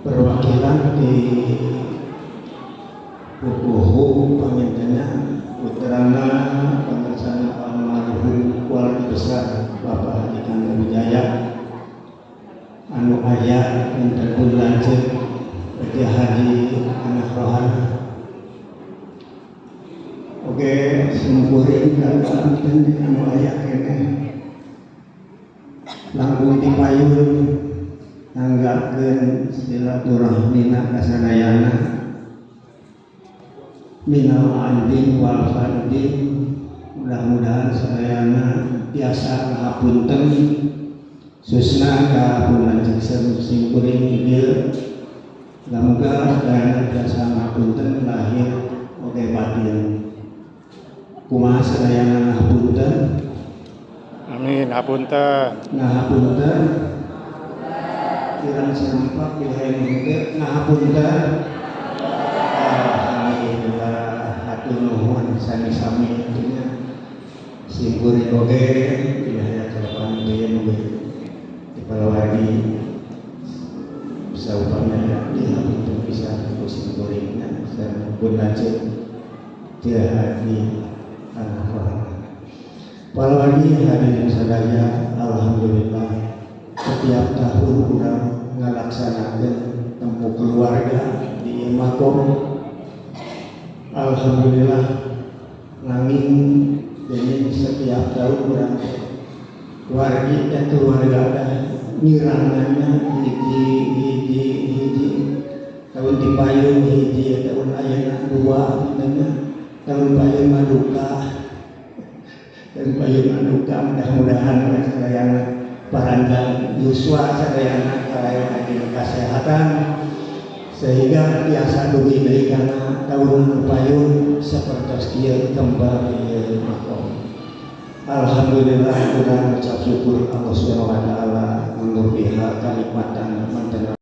perwakilan di Pupuhu pamintanya putrana pemeriksaan almarhum keluarga besar Bapak Haji Kandar Wijaya anu aya minta lanjut Haji Haji anak rohana. Oke, sumpurin kalau anu aya kene langkung dipayun nanggapkeun silaturahmina kasadayana minal andin wal fardin. Mudah-mudahan sadayana biasa ngapunten susna ka punlanceuk sing kuring ieu muga dana biasa ngapunten lahir oge batin. Kumaha sadayana ngapunten? Amin, hapunten. Ngapunten. Kirang sampak ilahi muga ngapunten. Hatur nuhun sami-sami intinya singkuring oge ya telepon dia nunggu dipalawadi bisa upamanya dia untuk bisa singkuringnya dan pun lanjut dia hati anak orang palawadi hadirin sadaya. Alhamdulillah setiap tahun kurang ngalaksanakan temu keluarga di makom. Alhamdulillah nanging jadi setiap tahun kurang keluarga dan keluarga ada nyirangannya hiji tahun dipayung hiji tahun ayana dua tahun payung maduka mudah-mudahan sadayana parandang yuswa sadayana kalayan kesehatan sehingga biasa dugi deui kana tahun payun sapertos kieu kembali makom. Alhamdulillah kita ucap syukur Allah Subhanahu wa taala untuk pihak kanikmatan manten